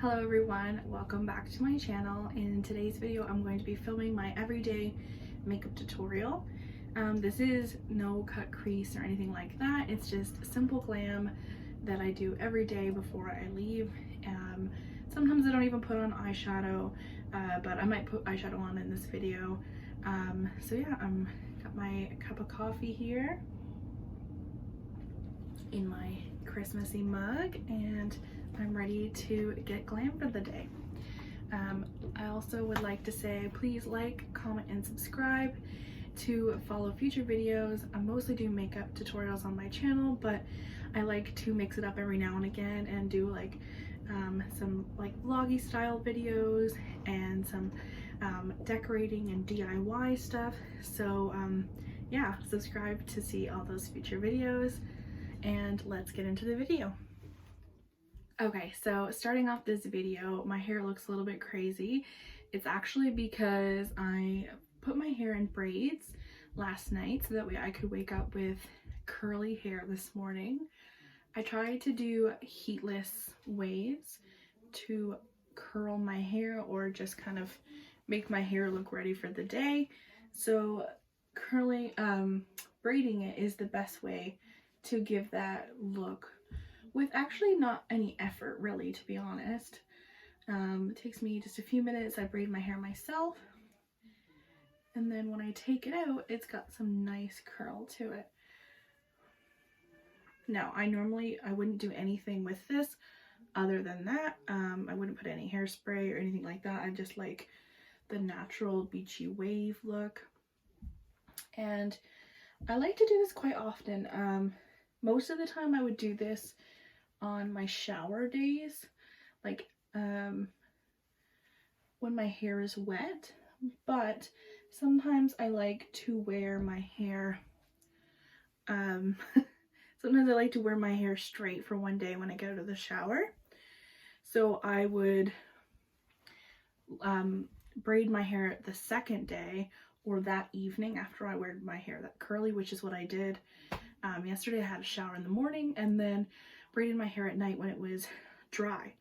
Hello everyone, welcome back to my channel. In today's video I'm going to be filming my everyday makeup tutorial. This is no cut crease or anything like that. It's just simple glam that I do every day before I leave. Sometimes I don't even put on eyeshadow, but I might put eyeshadow on in this video. So yeah, got my cup of coffee here in my Christmassy mug, and I'm ready to get glam for the day. I also would like to say please like, comment, and subscribe to follow future videos. I mostly do makeup tutorials on my channel, but I like to mix it up every now and again and do like some like vloggy style videos and some decorating and DIY stuff. So yeah, subscribe to see all those future videos, and let's get into the video. Okay, so starting off this video, my hair looks a little bit crazy. It's actually because I put my hair in braids last night so that way I could wake up with curly hair this morning. I tried to do heatless waves to curl my hair or just kind of make my hair look ready for the day. So braiding it is the best way to give that look with actually not any effort, really, to be honest. It takes me just a few minutes. I braid my hair myself, and then when I take it out, it's got some nice curl to it. Now, I wouldn't do anything with this other than that. I wouldn't put any hairspray or anything like that. I just like the natural beachy wave look. And I like to do this quite often. Most of the time I would do this on my shower days, like when my hair is wet, but sometimes I like to wear my hair sometimes I like to wear my hair straight for one day when I get out of the shower. So I would braid my hair the second day or that evening after I wear my hair that curly, which is what I did yesterday. I had a shower in the morning and then braided my hair at night when it was dry.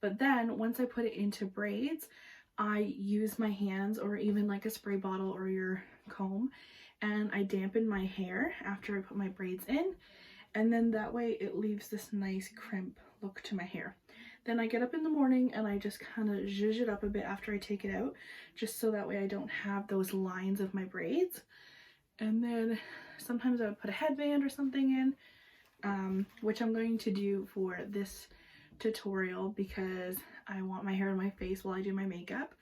But then once I put it into braids, I use my hands or even like a spray bottle or your comb, and I dampen my hair after I put my braids in, and then that way it leaves this nice crimp look to my hair. Then I get up in the morning and I just kind of zhuzh it up a bit after I take it out, just so that way I don't have those lines of my braids. And then sometimes I would put a headband or something in, which I'm going to do for this tutorial because I want my hair in my face while I do my makeup.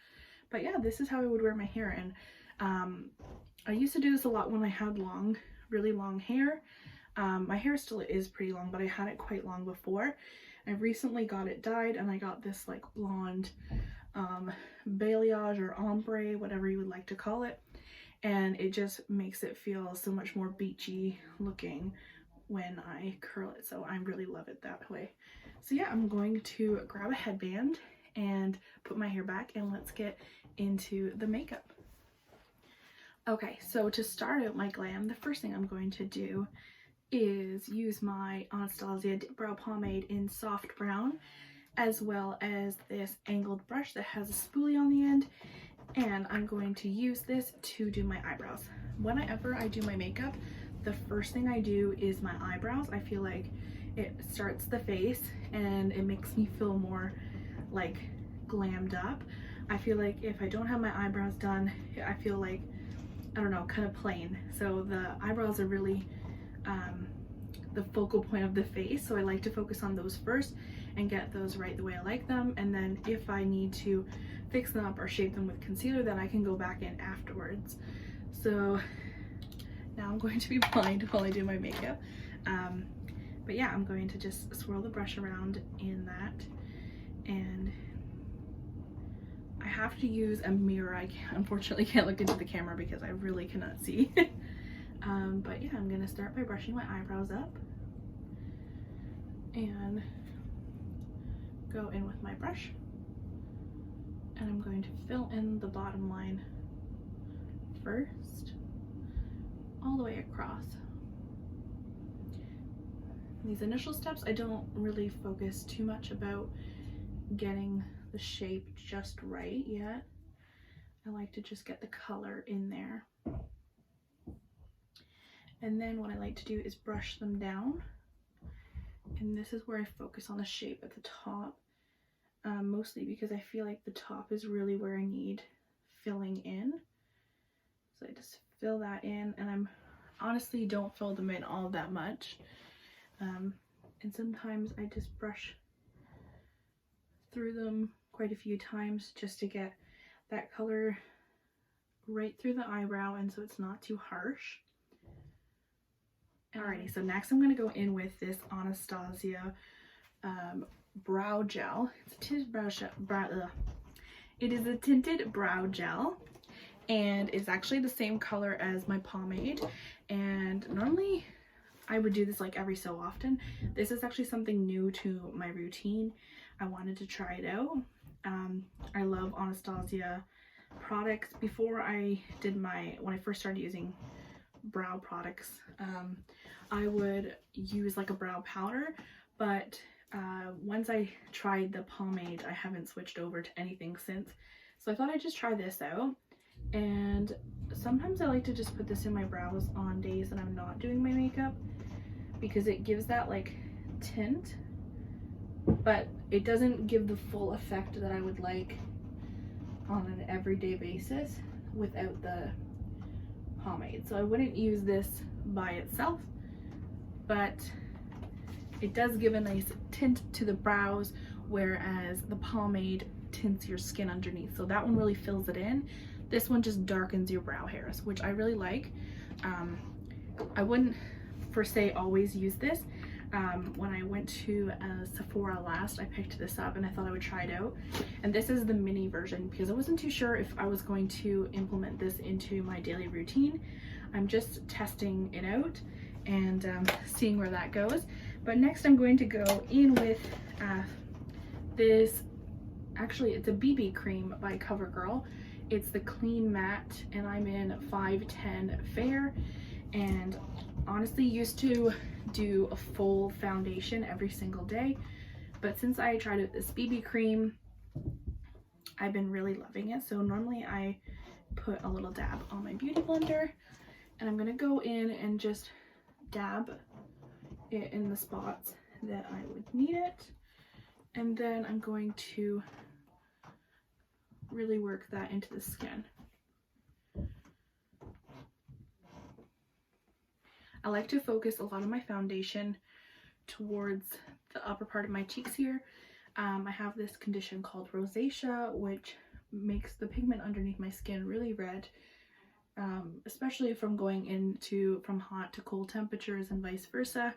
But yeah, this is how I would wear my hair. And I used to do this a lot when I had really long hair. My hair still is pretty long, but I had it quite long before. I recently got it dyed and I got this like blonde balayage or ombre, whatever you would like to call it. And it just makes it feel so much more beachy looking when I curl it, so I really love it that way. So yeah, I'm going to grab a headband and put my hair back, and let's get into the makeup. Okay, so to start out my glam, the first thing I'm going to do is use my Anastasia Dip Brow Pomade in soft brown, as well as this angled brush that has a spoolie on the end, and I'm going to use this to do my eyebrows. Whenever I do my makeup, the first thing I do is my eyebrows. I feel like it starts the face and it makes me feel more like glammed up. I feel like if I don't have my eyebrows done, I feel like, I don't know, kind of plain. So the eyebrows are really the focal point of the face, so I like to focus on those first and get those right the way I like them, and then if I need to fix them up or shape them with concealer, then I can go back in afterwards. So now I'm going to be blind while I do my makeup, but yeah, I'm going to just swirl the brush around in that, and I have to use a mirror. I unfortunately can't look into the camera because I really cannot see. But yeah, I'm gonna start by brushing my eyebrows up and go in with my brush, and I'm going to fill in the bottom line first, all the way across. These initial steps I don't really focus too much about getting the shape just right yet. I like to just get the color in there. And then what I like to do is brush them down. And this is where I focus on the shape at the top, mostly because I feel like the top is really where I need filling in. So I just fill that in, and I'm honestly don't fill them in all that much. And sometimes I just brush through them quite a few times just to get that color right through the eyebrow, and so it's not too harsh. Alrighty, so next I'm going to go in with this Anastasia brow gel. It's a tinted It is a tinted brow gel, and it's actually the same color as my pomade. And normally I would do this like every so often. This is actually something new to my routine. I wanted to try it out. I love Anastasia products. Before I did when I first started using brow products, I would use like a brow powder, but once I tried the pomade, I haven't switched over to anything since. So I thought I'd just try this out. And sometimes I like to just put this in my brows on days that I'm not doing my makeup, because it gives that like tint, but it doesn't give the full effect that I would like on an everyday basis without the pomade. So I wouldn't use this by itself, but it does give a nice tint to the brows, whereas the pomade tints your skin underneath. So that one really fills it in. This one just darkens your brow hairs, which I really like. I wouldn't per se always use this. When I went to Sephora last, I picked this up and I thought I would try it out. And this is the mini version because I wasn't too sure if I was going to implement this into my daily routine. I'm just testing it out and seeing where that goes. But next I'm going to go in with this, actually it's a BB cream by CoverGirl. It's the Clean Matte, and I'm in 510 Fair, and honestly used to do a full foundation every single day, but since I tried out this BB cream, I've been really loving it. So normally I put a little dab on my beauty blender, and I'm gonna go in and just dab it in the spots that I would need it, and then I'm going to really work that into the skin. I like to focus a lot of my foundation towards the upper part of my cheeks here. I have this condition called rosacea, which makes the pigment underneath my skin really red, especially from going from hot to cold temperatures and vice versa.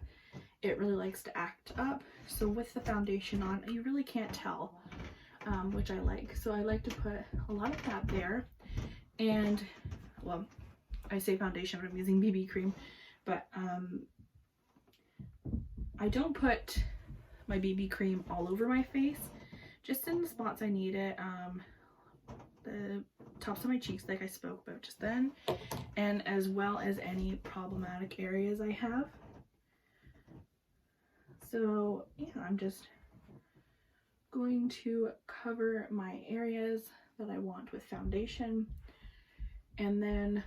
It really likes to act up. So with the foundation on, you really can't tell, which I like. So I like to put a lot of that there. And, well, I say foundation, but I'm using BB cream. But I don't put my BB cream all over my face, just in the spots I need it. The tops of my cheeks, like I spoke about just then, and as well as any problematic areas I have. So yeah, I'm just going to cover my areas that I want with foundation, and then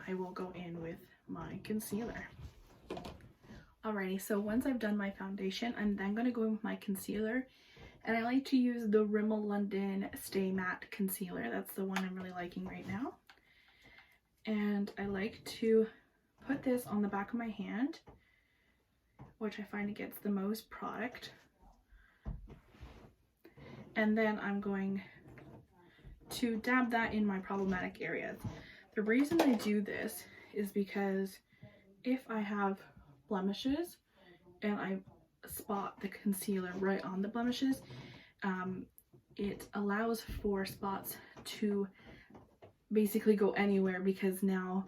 I will go in with my concealer. Alrighty, so once I've done my foundation, I'm then going to go in with my concealer, and I like to use the Rimmel London Stay Matte Concealer. That's the one I'm really liking right now. And I like to put this on the back of my hand, which I find it gets the most product. And then I'm going to dab that in my problematic areas. The reason I do this is because if I have blemishes and I spot the concealer right on the blemishes, it allows for spots to basically go anywhere, because now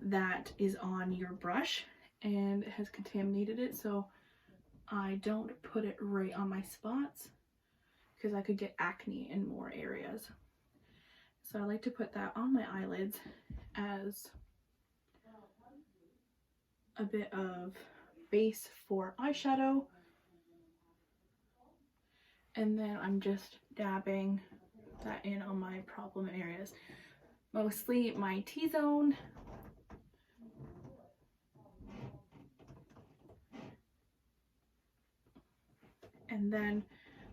that is on your brush and it has contaminated it. So I don't put it right on my spots because I could get acne in more areas. So I like to put that on my eyelids as a bit of base for eyeshadow. And then I'm just dabbing that in on my problem areas. Mostly my T-zone. And then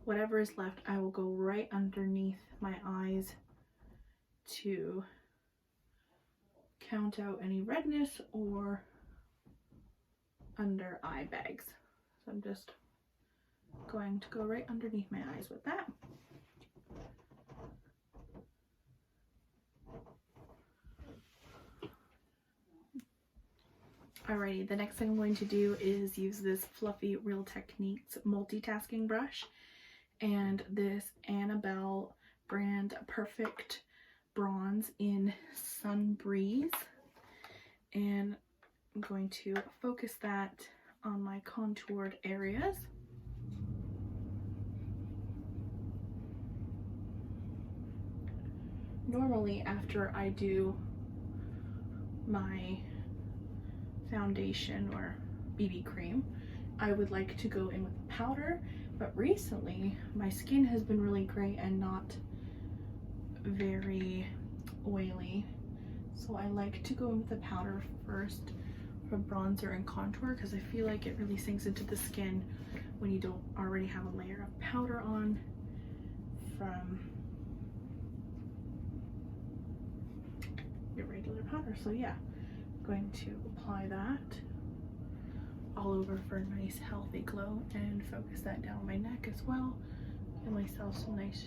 whatever is left, I will go right underneath my eyes to count out any redness or under eye bags. So I'm just going to go right underneath my eyes with that. Alrighty, the next thing I'm going to do is use this fluffy Real Techniques multitasking brush and this Annabelle brand Perfect Bronze in Sun Breeze, and I'm going to focus that on my contoured areas. Normally after I do my foundation or BB cream, I would like to go in with powder, but recently my skin has been really great and not very oily, so I like to go in with the powder first for bronzer and contour, because I feel like it really sinks into the skin when you don't already have a layer of powder on from your regular powder. So yeah, I'm going to apply that all over for a nice healthy glow and focus that down my neck as well. Give myself some nice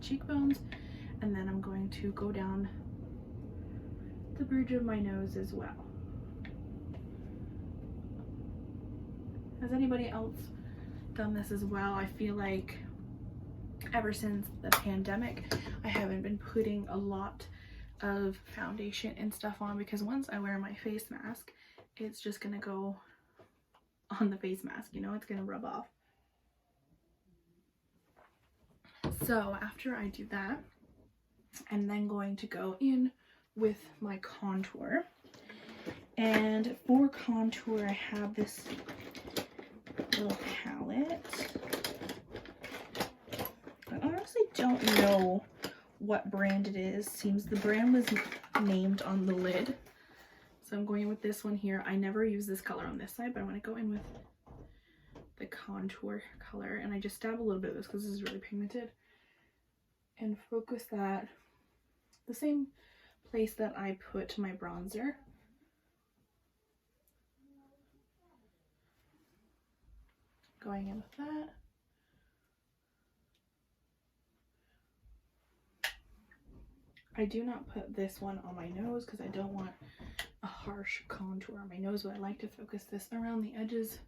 cheekbones, and then I'm going to go down the bridge of my nose as well. Has anybody else done this as well? I feel like ever since the pandemic, I haven't been putting a lot of foundation and stuff on, because once I wear my face mask, it's just gonna go on the face mask, you know, it's gonna rub off. So after I do that, I'm then going to go in with my contour. And for contour, I have this little palette. I honestly don't know what brand it is. Seems the brand was named on the lid. So I'm going with this one here. I never use this color on this side, but I want to go in with the contour color, and I just dab a little bit of this because this is really pigmented, and focus that the same place that I put my bronzer. Going in with that. I do not put this one on my nose because I don't want a harsh contour on my nose, but I like to focus this around the edges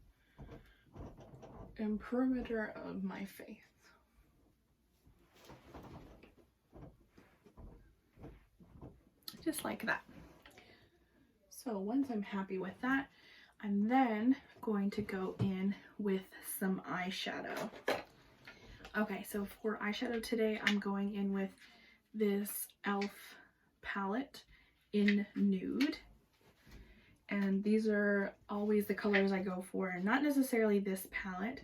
and perimeter of my face. Just like that. So once I'm happy with that, I'm then going to go in with some eyeshadow. Okay, so for eyeshadow today, I'm going in with this e.l.f. palette in Nude. And these are always the colors I go for. Not necessarily this palette,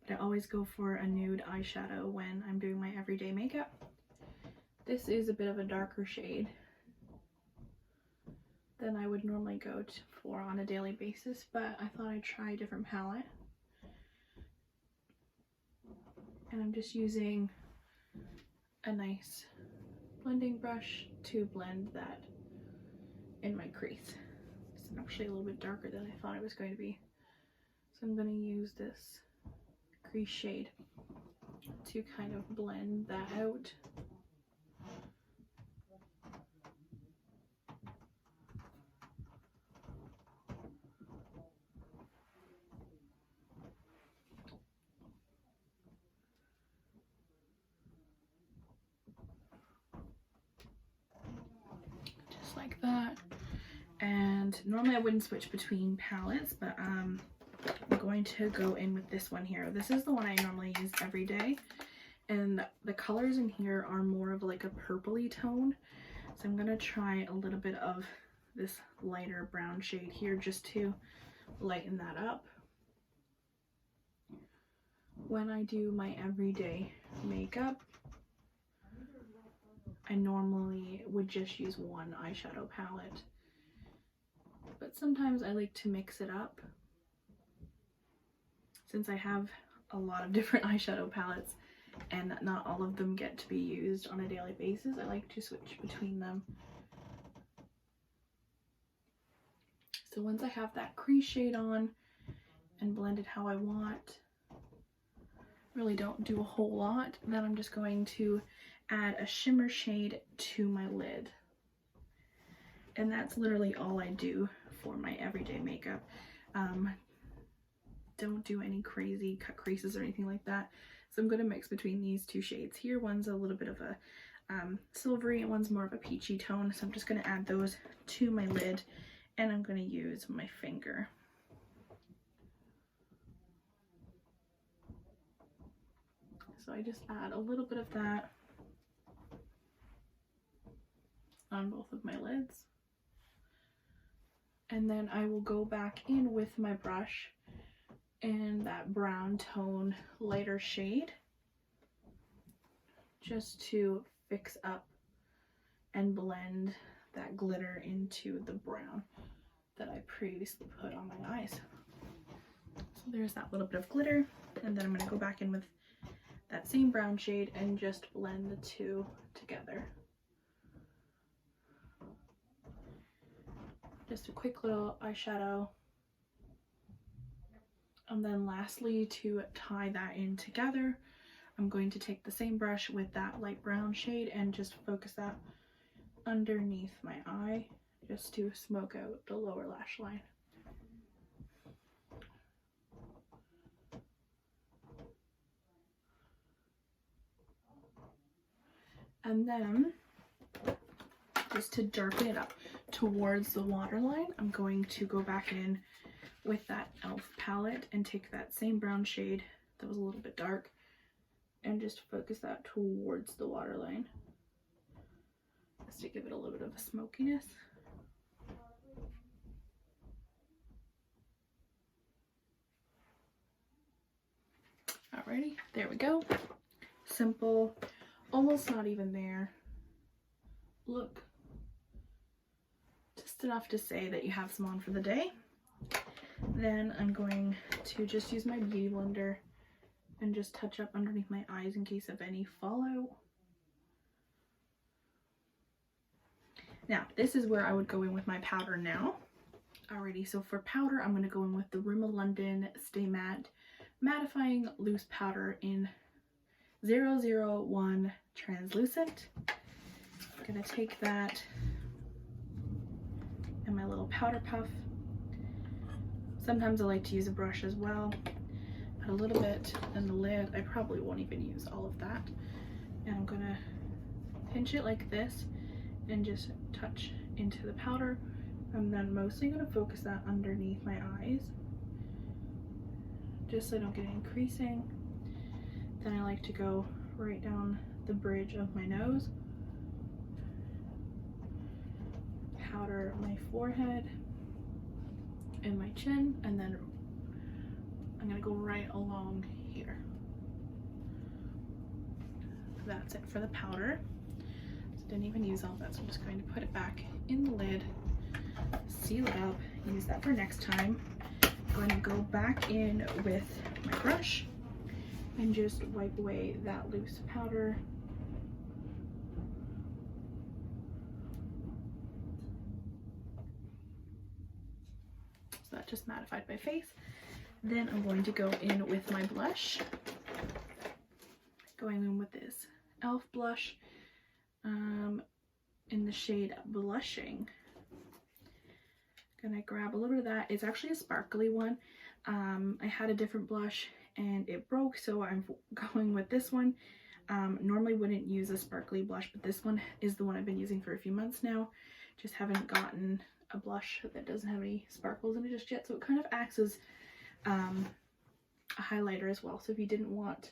but I always go for a nude eyeshadow when I'm doing my everyday makeup. This is a bit of a darker shade than I would normally go for on a daily basis, but I thought I'd try a different palette. And I'm just using a nice blending brush to blend that in my crease. It's actually a little bit darker than I thought it was going to be. So I'm going to use this crease shade to kind of blend that out. Just like that. And normally I wouldn't switch between palettes, but I'm going to go in with this one here. This is the one I normally use every day, and the colors in here are more of like a purpley tone, so I'm going to try a little bit of this lighter brown shade here just to lighten that up. When I do my everyday makeup, I normally would just use one eyeshadow palette, but sometimes I like to mix it up. Since I have a lot of different eyeshadow palettes and not all of them get to be used on a daily basis, I like to switch between them. So once I have that crease shade on and blended how I want, really don't do a whole lot, then I'm just going to add a shimmer shade to my lid. And that's literally all I do for my everyday makeup. Don't do any crazy cut creases or anything like that. So I'm going to mix between these two shades here. One's a little bit of a silvery and one's more of a peachy tone. So I'm just going to add those to my lid and I'm going to use my finger. So I just add a little bit of that on both of my lids. And then I will go back in with my brush in that brown tone lighter shade just to fix up and blend that glitter into the brown that I previously put on my eyes. So there's that little bit of glitter, and then I'm going to go back in with that same brown shade and just blend the two together. Just a quick little eyeshadow. And then lastly, to tie that in together, I'm going to take the same brush with that light brown shade and just focus that underneath my eye just to smoke out the lower lash line. And then, just to darken it up towards the waterline, I'm going to go back in with that e.l.f. palette and take that same brown shade that was a little bit dark and just focus that towards the waterline just to give it a little bit of a smokiness. Alrighty, there we go. Simple, almost not even there. Look, just enough to say that you have some on for the day. Then I'm going to just use my beauty blender and just touch up underneath my eyes in case of any fallout. Now, this is where I would go in with my powder now. Alrighty, so for powder, I'm going to go in with the Rimmel London Stay Matte Mattifying Loose Powder in 001 Translucent. I'm going to take that and my little powder puff. Sometimes I like to use a brush as well. Put a little bit in the lid. I probably won't even use all of that. And I'm going to pinch it like this and just touch into the powder. I'm then mostly going to focus that underneath my eyes, just so I don't get any creasing. Then I like to go right down the bridge of my nose, powder my forehead and my chin, and then I'm going to go right along here. That's it for the powder. So didn't even use all that, so I'm just going to put it back in the lid, seal it up, use that for next time. I'm going to go back in with my brush and just wipe away that loose powder. So that just mattified my face. Then I'm going to go in with my blush. Going in with this e.l.f. blush in the shade Blushing. Gonna grab a little bit of that. It's actually a sparkly one. I had a different blush and it broke, so I'm going with this one. Normally wouldn't use a sparkly blush, but this one is the one I've been using for a few months now. Just haven't gotten a blush that doesn't have any sparkles in it just yet, so it kind of acts as a highlighter as well. So if you didn't want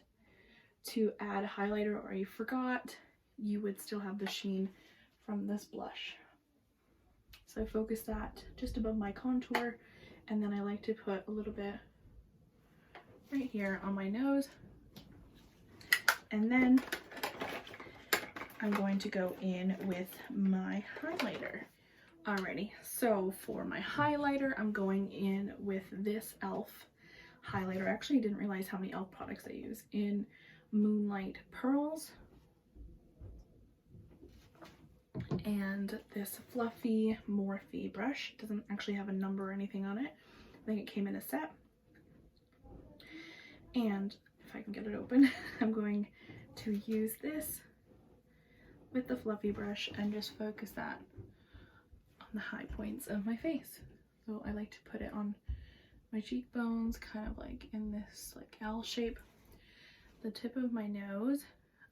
to add a highlighter or you forgot, you would still have the sheen from this blush. So I focus that just above my contour And then I like to put a little bit right here on my nose. And then I'm going to go in with my highlighter. Alrighty, so for my highlighter, I'm going in with this e.l.f. highlighter. Actually, I didn't realize how many e.l.f. products I use, in Moonlight Pearls. And this fluffy Morphe brush. It doesn't actually have a number or anything on it. I think it came in a set. And if I can get it open, I'm going to use this with the fluffy brush and just focus that on the high points of my face. So I like to put it on my cheekbones, kind of like in this like L shape, the tip of my nose,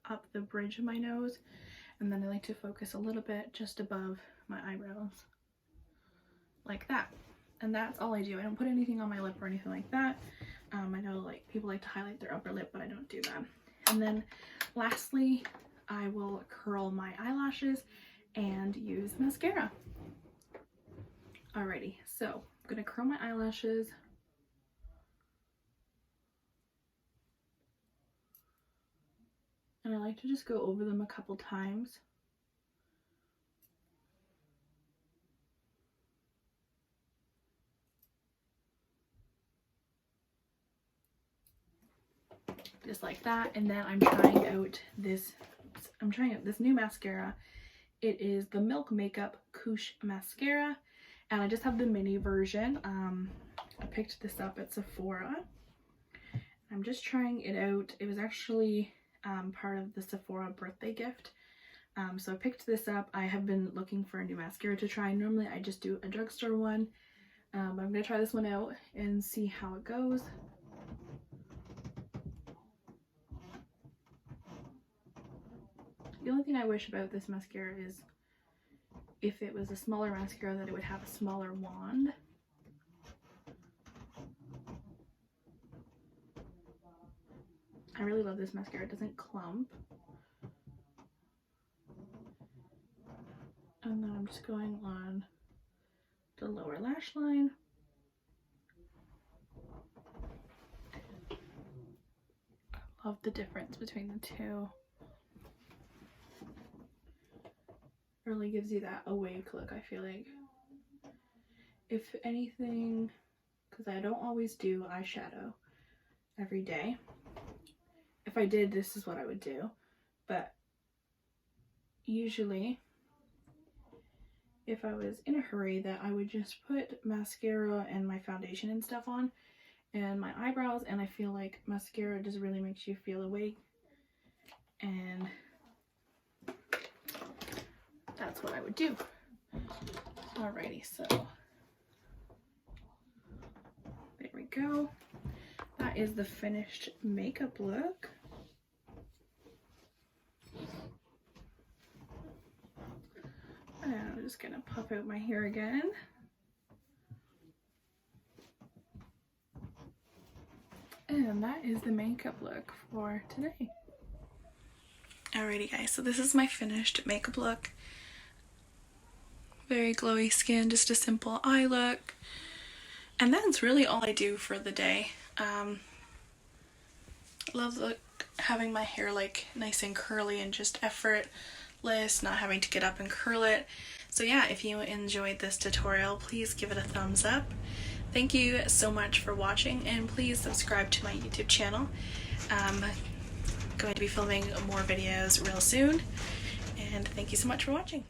up the bridge of my nose, and then I like to focus a little bit just above my eyebrows, like that. And that's all I do. I don't put anything on my lip or anything like that. I know like people like to highlight their upper lip, but I don't do that. And then lastly, I will curl my eyelashes and use mascara. Alrighty, so I'm gonna curl my eyelashes. And I like to just go over them a couple times. Just like that. And then I'm trying out this new mascara. It is the Milk Makeup Couche Mascara, and I just have the mini version. I picked this up at Sephora. I'm just trying it out. It was actually part of the Sephora birthday gift. So I picked this up. I have been looking for a new mascara to try. Normally I just do a drugstore one. But I'm going to try this one out and see how it goes. The only thing I wish about this mascara is if it was a smaller mascara that it would have a smaller wand. I really love this mascara. It doesn't clump. And then I'm just going on the lower lash line. I love the difference between the two. Really gives you that awake look, I feel like. If anything, because I don't always do eyeshadow every day. If I did, this is what I would do. But usually, if I was in a hurry, that I would just put mascara and my foundation and stuff on and my eyebrows, and I feel like mascara just really makes you feel awake, and that's what I would do. Alrighty, so there we go. That is the finished makeup look. And I'm just gonna puff out my hair again. And that is the makeup look for today. Alrighty guys, so this is my finished makeup look. Very glowy skin, just a simple eye look. And that's really all I do for the day. Love having my hair like nice and curly and just effortless, not having to get up and curl it. So yeah, if you enjoyed this tutorial, please give it a thumbs up. Thank you so much for watching, and please subscribe to my YouTube channel. I'm going to be filming more videos real soon, and thank you so much for watching.